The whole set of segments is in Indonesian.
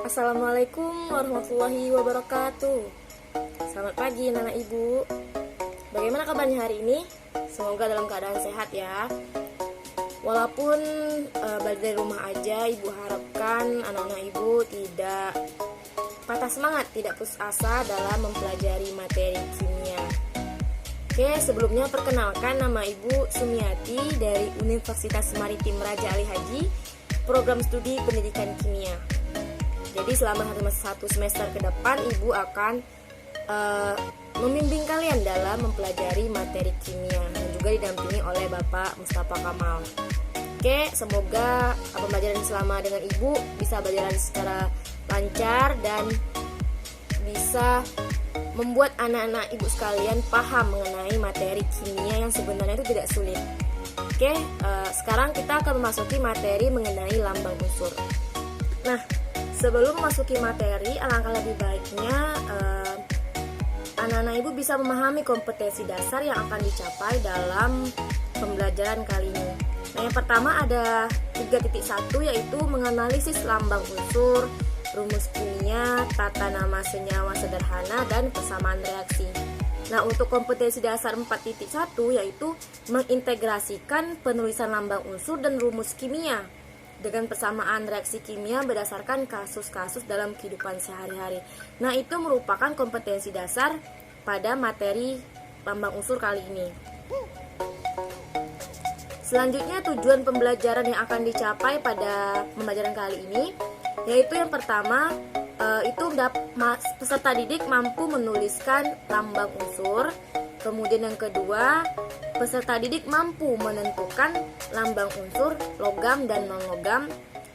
Assalamualaikum warahmatullahi wabarakatuh. Selamat pagi anak ibu. Bagaimana kabarnya hari ini? Semoga dalam keadaan sehat ya. Walaupun belajar dari rumah aja, ibu harapkan anak-anak ibu tidak patah semangat, tidak putus asa dalam mempelajari materi kimia. Oke, sebelumnya perkenalkan, nama ibu Sumiati dari Universitas Maritim Raja Ali Haji, program studi pendidikan kimia. Jadi selama satu semester ke depan ibu akan membimbing kalian dalam mempelajari materi kimia dan juga didampingi oleh Bapak Mustafa Kamal. Oke, semoga pembelajaran selama dengan ibu bisa berjalan secara lancar dan bisa membuat anak-anak ibu sekalian paham mengenai materi kimia yang sebenarnya itu tidak sulit. Oke, sekarang kita akan memasuki materi mengenai lambang unsur. Nah, sebelum memasuki materi, alangkah lebih baiknya anak-anak ibu bisa memahami kompetensi dasar yang akan dicapai dalam pembelajaran kali ini. Nah, yang pertama ada 3.1 yaitu menganalisis lambang unsur, rumus kimia, tata nama senyawa sederhana, dan persamaan reaksi. Nah, untuk kompetensi dasar 4.1 yaitu mengintegrasikan penulisan lambang unsur dan rumus kimia dengan persamaan reaksi kimia berdasarkan kasus-kasus dalam kehidupan sehari-hari. Nah, itu merupakan kompetensi dasar pada materi lambang unsur kali ini. Selanjutnya, tujuan pembelajaran yang akan dicapai pada pembelajaran kali ini yaitu yang pertama, peserta didik mampu menuliskan lambang unsur. Kemudian yang kedua, peserta didik mampu menentukan lambang unsur logam dan non-logam.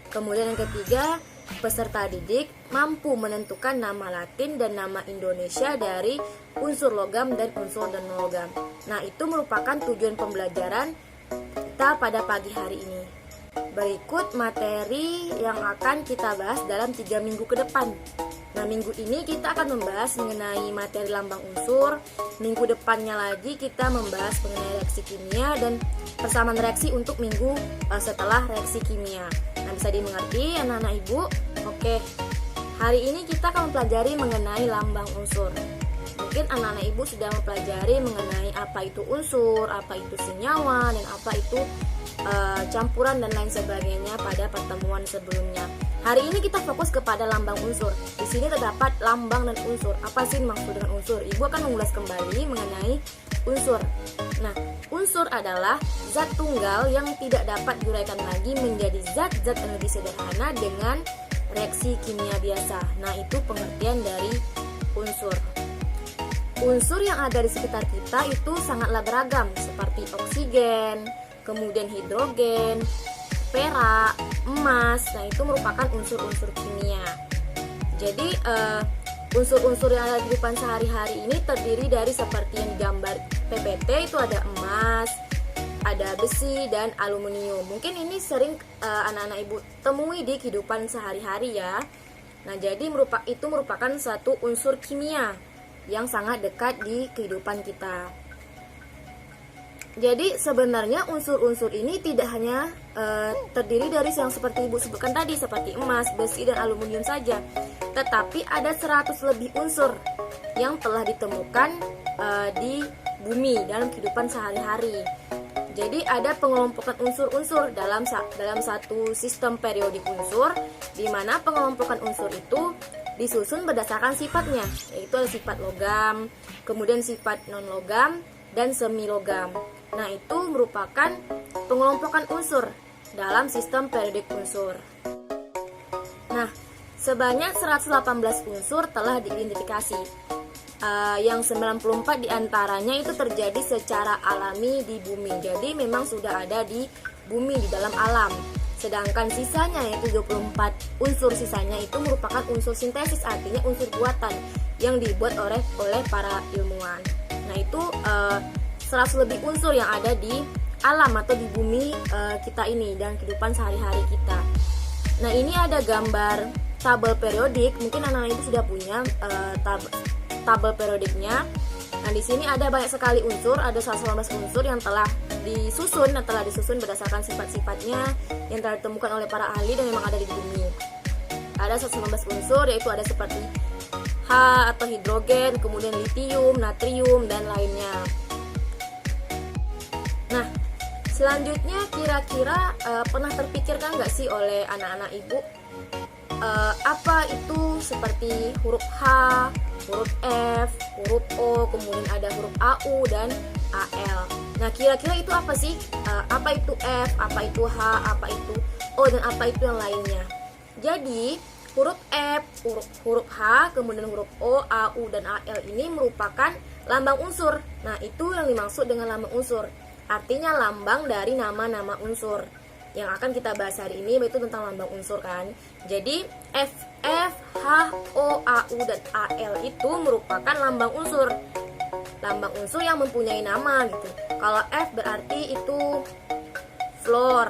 Kemudian yang ketiga, peserta didik mampu menentukan nama Latin dan nama Indonesia dari unsur logam dan unsur dan non-logam. Nah, itu merupakan tujuan pembelajaran kita pada pagi hari ini. Berikut materi yang akan kita bahas dalam 3 minggu ke depan. Nah, minggu ini kita akan membahas mengenai materi lambang unsur. Minggu depannya lagi kita membahas mengenai reaksi kimia dan persamaan reaksi untuk minggu setelah reaksi kimia. Nah, bisa dimengerti anak-anak ibu? Oke, hari ini kita akan mempelajari mengenai lambang unsur. Mungkin anak-anak ibu sudah mempelajari mengenai apa itu unsur, apa itu senyawa, dan apa itu campuran dan lain sebagainya pada pertemuan sebelumnya. Hari ini kita fokus kepada lambang unsur. Di sini terdapat lambang dan unsur. Apa sih maksud dengan unsur? Ibu akan mengulas kembali mengenai unsur. Nah, unsur adalah zat tunggal yang tidak dapat diuraikan lagi menjadi zat-zat yang lebih sederhana dengan reaksi kimia biasa. Nah, itu pengertian dari unsur. Unsur yang ada di sekitar kita itu sangatlah beragam, seperti oksigen, kemudian hidrogen, perak, emas. Nah, itu merupakan unsur-unsur kimia. Jadi unsur-unsur yang ada di kehidupan sehari-hari ini terdiri dari seperti yang digambar PPT, itu ada emas, ada besi, dan aluminium. Mungkin ini sering anak-anak ibu temui di kehidupan sehari-hari ya. Nah, jadi itu merupakan satu unsur kimia yang sangat dekat di kehidupan kita. Jadi sebenarnya unsur-unsur ini tidak hanya terdiri dari yang seperti ibu sebutkan tadi, seperti emas, besi, dan aluminium saja, tetapi ada 100 lebih unsur yang telah ditemukan di bumi dalam kehidupan sehari-hari. Jadi ada pengelompokan unsur-unsur dalam satu sistem periodik unsur, di mana pengelompokan unsur itu disusun berdasarkan sifatnya, yaitu ada sifat logam, kemudian sifat non-logam, dan semi-logam. Nah, itu merupakan pengelompokan unsur dalam sistem periodik unsur. Nah, sebanyak 118 unsur telah diidentifikasi. Yang 94 diantaranya itu terjadi secara alami di bumi. Jadi memang sudah ada di bumi, di dalam alam. Sedangkan sisanya yaitu 24 unsur sisanya itu merupakan unsur sintesis, artinya unsur buatan yang dibuat oleh para ilmuwan. Nah, itu 100 lebih unsur yang ada di alam atau di bumi kita ini dan kehidupan sehari-hari kita. Nah, ini ada gambar tabel periodik. Mungkin anak-anak itu sudah punya tabel periodiknya. Nah, di sini ada banyak sekali unsur, ada 118 unsur yang telah disusun berdasarkan sifat-sifatnya yang telah ditemukan oleh para ahli dan memang ada di bumi. Ada ada 115 unsur, yaitu ada seperti H atau hidrogen, kemudian litium, natrium, dan lainnya. Nah, selanjutnya kira-kira pernah terpikirkan nggak sih oleh anak-anak ibu apa itu seperti huruf H, huruf F, huruf O, kemudian ada huruf AU dan AL. Nah, kira-kira itu apa sih? Apa itu F, apa itu H, apa itu O, dan apa itu yang lainnya? Jadi, huruf F, huruf H, kemudian huruf O, AU, dan AL ini merupakan lambang unsur. Nah, itu yang dimaksud dengan lambang unsur. Artinya lambang dari nama-nama unsur. Yang akan kita bahas hari ini yaitu tentang lambang unsur kan. Jadi F, H, O, AU, dan AL itu merupakan lambang unsur. Lambang unsur yang mempunyai nama gitu. Kalau F berarti itu fluor,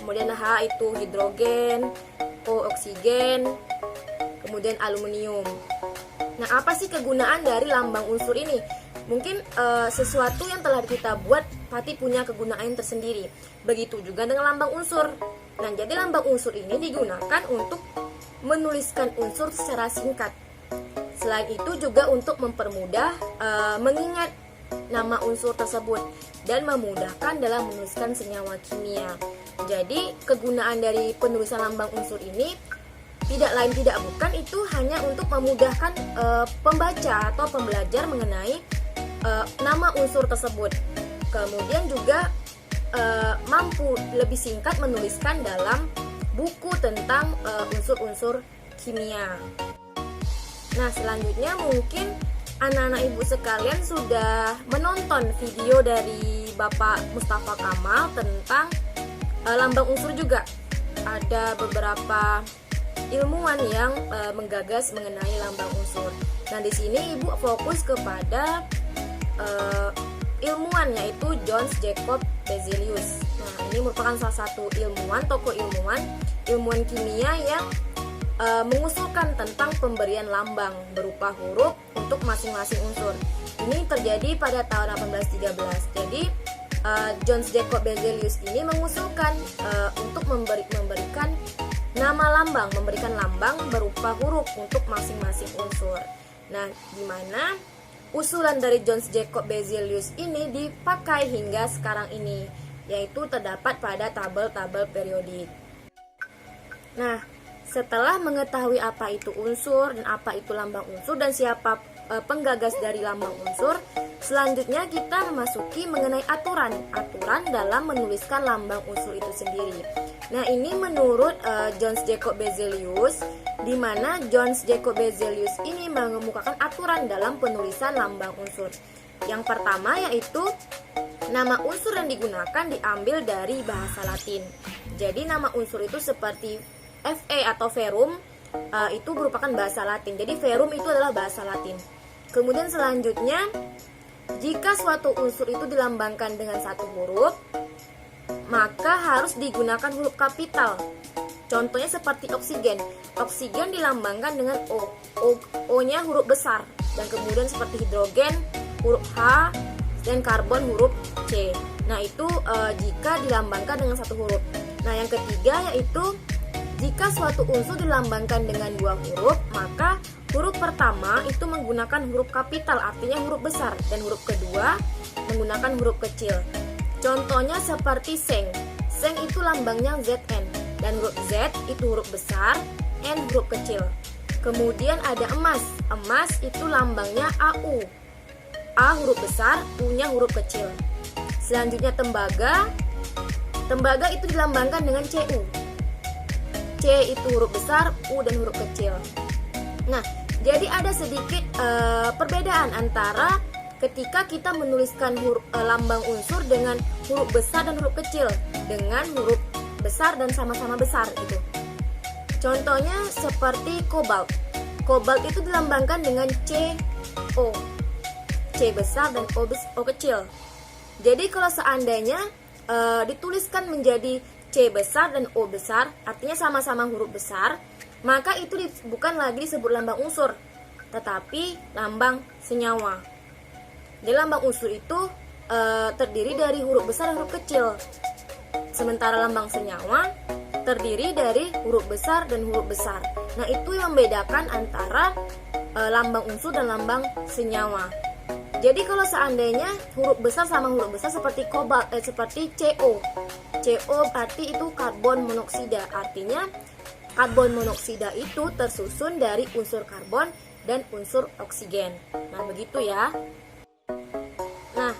kemudian H itu hidrogen, O oksigen, kemudian aluminium. Nah, apa sih kegunaan dari lambang unsur ini? Mungkin sesuatu yang telah kita buat pasti punya kegunaan tersendiri. Begitu juga dengan lambang unsur. Nah, jadi lambang unsur ini digunakan untuk menuliskan unsur secara singkat. Selain itu juga untuk mempermudah mengingat nama unsur tersebut dan memudahkan dalam menuliskan senyawa kimia. Jadi kegunaan dari penulisan lambang unsur ini tidak lain tidak bukan itu hanya untuk memudahkan pembaca atau pembelajar mengenai nama unsur tersebut. Kemudian juga mampu lebih singkat menuliskan dalam buku tentang unsur-unsur kimia. Nah, selanjutnya mungkin anak-anak ibu sekalian sudah menonton video dari Bapak Mustafa Kamal tentang lambang unsur juga. Ada beberapa ilmuwan yang menggagas mengenai lambang unsur. Nah, di sini ibu fokus kepada ilmuwan yaitu John Jacob Berzelius. Nah, ini merupakan salah satu tokoh ilmuwan kimia yang mengusulkan tentang pemberian lambang berupa huruf untuk masing-masing unsur. Ini terjadi pada tahun 1813. Jadi John Jacob Berzelius ini mengusulkan untuk memberikan memberikan lambang berupa huruf untuk masing-masing unsur. Nah, di mana usulan dari John Jacob Berzelius ini dipakai hingga sekarang ini, yaitu terdapat pada tabel-tabel periodik. Nah, setelah mengetahui apa itu unsur dan apa itu lambang unsur dan siapa penggagas dari lambang unsur, selanjutnya kita memasuki mengenai aturan dalam menuliskan lambang unsur itu sendiri. Nah, ini menurut John Jacob Berzelius, di mana John Jacob Berzelius ini mengemukakan aturan dalam penulisan lambang unsur. Yang pertama yaitu nama unsur yang digunakan diambil dari bahasa Latin. Jadi nama unsur itu seperti Fe atau verum itu merupakan bahasa Latin. Jadi verum itu adalah bahasa Latin. Kemudian selanjutnya, jika suatu unsur itu dilambangkan dengan satu huruf, maka harus digunakan huruf kapital. Contohnya seperti oksigen. Oksigen dilambangkan dengan O. O-nya huruf besar. Dan kemudian seperti hidrogen, huruf H, dan karbon huruf C. Nah, itu jika dilambangkan dengan satu huruf. Nah, yang ketiga yaitu jika suatu unsur dilambangkan dengan dua huruf, maka huruf pertama itu menggunakan huruf kapital, artinya huruf besar, dan huruf kedua menggunakan huruf kecil. Contohnya seperti seng. Seng itu lambangnya Zn, dan huruf Z itu huruf besar, N huruf kecil. Kemudian ada emas. Emas itu lambangnya Au. A huruf besar, U-nya huruf kecil. Selanjutnya tembaga. Tembaga itu dilambangkan dengan Cu. C itu huruf besar, U dan huruf kecil. Nah, jadi ada sedikit perbedaan antara ketika kita menuliskan lambang unsur dengan huruf besar dan huruf kecil, dengan huruf besar dan sama-sama besar gitu. Contohnya seperti kobalt. Kobalt itu dilambangkan dengan CO. C besar dan O kecil. Jadi kalau seandainya dituliskan menjadi C besar dan O besar, artinya sama-sama huruf besar, maka itu bukan lagi disebut lambang unsur, tetapi lambang senyawa. Jadi lambang unsur itu terdiri dari huruf besar dan huruf kecil. Sementara lambang senyawa terdiri dari huruf besar dan huruf besar. Nah, itu yang membedakan antara lambang unsur dan lambang senyawa. Jadi kalau seandainya huruf besar sama huruf besar seperti seperti CO. CO berarti itu karbon monoksida. Artinya karbon monoksida itu tersusun dari unsur karbon dan unsur oksigen. Nah, begitu ya. Nah,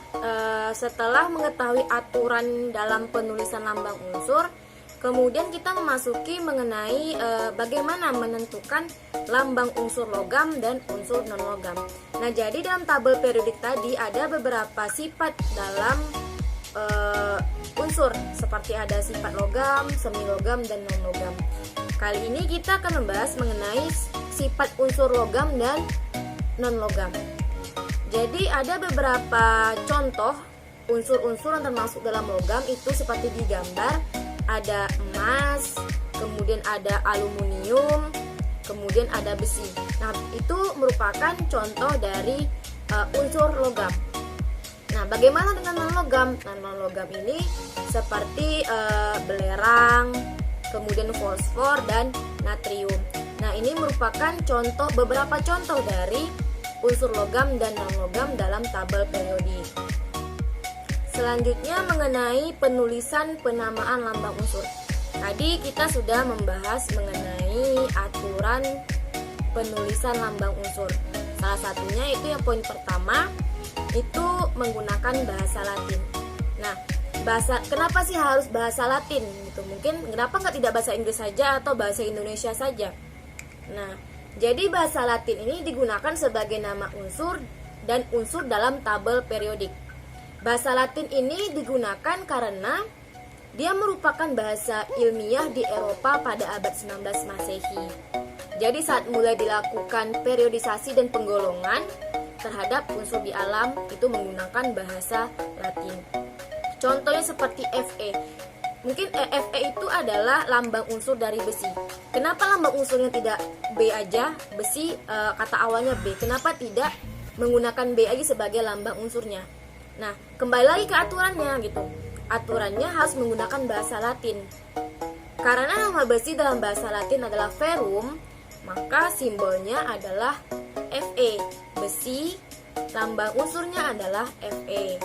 setelah mengetahui aturan dalam penulisan lambang unsur, kemudian kita memasuki mengenai bagaimana menentukan lambang unsur logam dan unsur non-logam. Nah, jadi dalam tabel periodik tadi ada beberapa sifat dalam unsur, seperti ada sifat logam, semilogam, dan non-logam. Kali ini kita akan membahas mengenai sifat unsur logam dan non-logam. Jadi ada beberapa contoh unsur-unsur yang termasuk dalam logam itu seperti di gambar. Ada emas, kemudian ada aluminium, kemudian ada besi. Nah, itu merupakan contoh dari unsur logam. Nah, bagaimana dengan non-logam? Nah, non-logam ini seperti belerang, kemudian fosfor dan natrium. Nah, ini merupakan beberapa contoh dari unsur logam dan non-logam dalam tabel periodik. Selanjutnya mengenai penulisan penamaan lambang unsur. Tadi kita sudah membahas mengenai aturan penulisan lambang unsur. Salah satunya itu yang poin pertama itu menggunakan bahasa Latin. Nah, kenapa sih harus bahasa Latin gitu? Mungkin kenapa nggak tidak bahasa Inggris saja atau bahasa Indonesia saja? Nah, jadi bahasa Latin ini digunakan sebagai nama unsur dan unsur dalam tabel periodik. Bahasa Latin ini digunakan karena dia merupakan bahasa ilmiah di Eropa pada abad 19 Masehi. Jadi saat mulai dilakukan periodisasi dan penggolongan terhadap unsur di alam itu menggunakan bahasa Latin. Contohnya seperti Fe. Mungkin Fe itu adalah lambang unsur dari besi. Kenapa lambang unsurnya tidak B aja? Besi kata awalnya B. Kenapa tidak menggunakan B aja sebagai lambang unsurnya? Nah, kembali lagi ke aturannya gitu. Aturannya harus menggunakan bahasa Latin. Karena nama besi dalam bahasa Latin adalah ferrum, maka simbolnya adalah Fe. Besi, lambang unsurnya adalah Fe.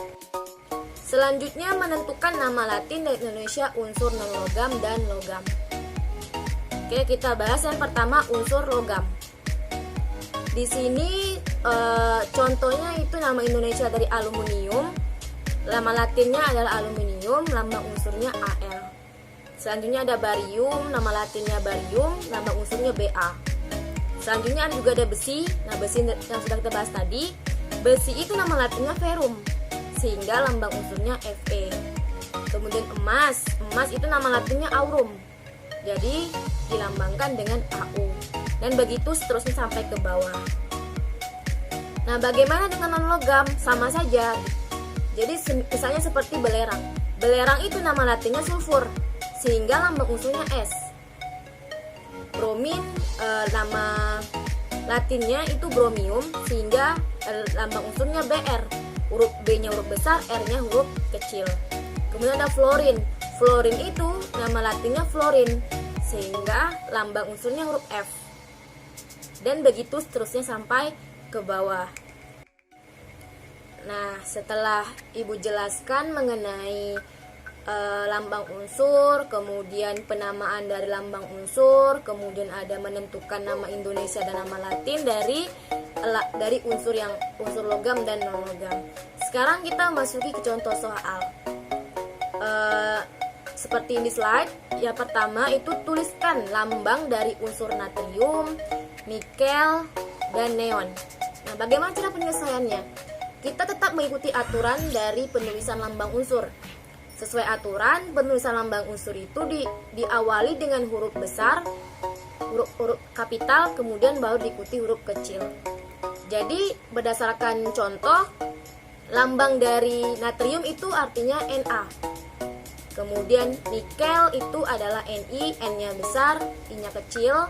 Selanjutnya menentukan nama Latin dari Indonesia unsur non-logam dan logam. Oke, kita bahas yang pertama unsur logam. Di sini contohnya itu nama Indonesia dari aluminium, nama Latinnya adalah aluminium, lambang unsurnya Al. Selanjutnya ada barium, nama Latinnya barium, lambang unsurnya Ba. Selanjutnya juga ada besi, nah besi yang sudah kita bahas tadi, besi itu nama Latinnya ferrum, sehingga lambang unsurnya Fe. Kemudian emas itu nama Latinnya aurum, jadi dilambangkan dengan Au. Dan begitu seterusnya sampai ke bawah. Nah, bagaimana dengan non-logam? Sama saja. Jadi misalnya seperti belerang. Belerang itu nama Latinnya sulfur, sehingga lambang unsurnya S. Bromin nama Latinnya itu bromium, sehingga lambang unsurnya Br. Huruf B-nya huruf besar, R-nya huruf kecil. Kemudian ada fluorin. Fluorin itu nama Latinnya fluorin, sehingga lambang unsurnya huruf F. Dan begitu seterusnya sampai ke bawah. Nah, setelah Ibu jelaskan mengenai lambang unsur, kemudian penamaan dari lambang unsur, kemudian ada menentukan nama Indonesia dan nama Latin dari unsur logam dan non logam. Sekarang kita masuki ke contoh soal. Seperti ini slide, yang pertama itu tuliskan lambang dari unsur natrium, nikel, dan neon. Nah, bagaimana cara penyelesaiannya? Kita tetap mengikuti aturan dari penulisan lambang unsur. Sesuai aturan, penulisan lambang unsur itu diawali dengan huruf besar, huruf kapital, kemudian baru diikuti huruf kecil. Jadi, berdasarkan contoh, lambang dari natrium itu artinya Na. Kemudian nikel itu adalah Ni, N-nya besar, I-nya kecil.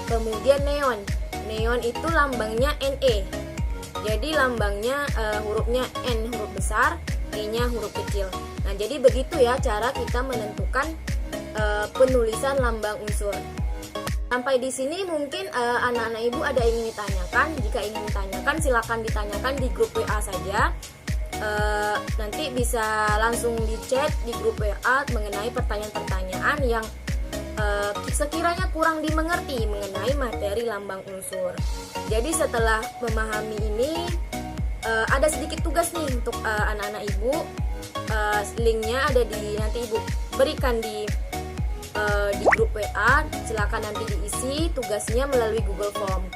Kemudian neon. Neon itu lambangnya Ne. Jadi lambangnya hurufnya N huruf besar, E-nya huruf kecil. Nah, jadi begitu ya cara kita menentukan penulisan lambang unsur. Sampai di sini mungkin anak-anak ibu ada yang ingin ditanyakan. Jika ingin ditanyakan silakan ditanyakan di grup WA saja. Nanti bisa langsung di chat di grup WA mengenai pertanyaan-pertanyaan yang sekiranya kurang dimengerti mengenai materi lambang unsur. Jadi setelah memahami ini ada sedikit tugas nih untuk anak-anak ibu. Linknya ada nanti ibu berikan di grup WA. Silakan nanti diisi tugasnya melalui Google Form.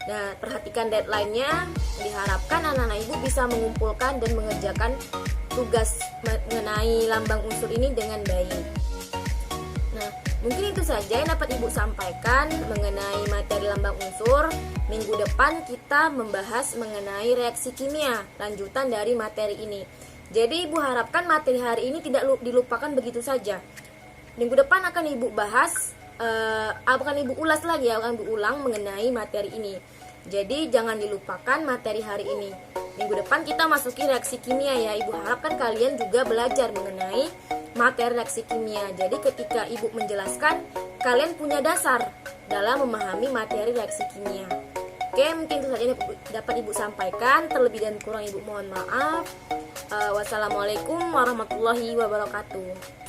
Nah, perhatikan deadline-nya. Diharapkan anak-anak ibu bisa mengumpulkan dan mengerjakan tugas mengenai lambang unsur ini dengan baik. Nah, mungkin itu saja yang dapat ibu sampaikan mengenai materi lambang unsur. Minggu depan kita membahas mengenai reaksi kimia, lanjutan dari materi ini. Jadi ibu harapkan materi hari ini tidak dilupakan begitu saja. Minggu depan akan ibu bahas, akan ibu ulas lagi, akan ibu ulang mengenai materi ini. Jadi jangan dilupakan materi hari ini. Minggu depan kita masuki reaksi kimia ya. Ibu harapkan kalian juga belajar mengenai materi reaksi kimia. Jadi ketika ibu menjelaskan, kalian punya dasar dalam memahami materi reaksi kimia. Oke, mungkin itu saja yang dapat ibu sampaikan. Terlebih dan kurang ibu mohon maaf. Wassalamualaikum warahmatullahi wabarakatuh.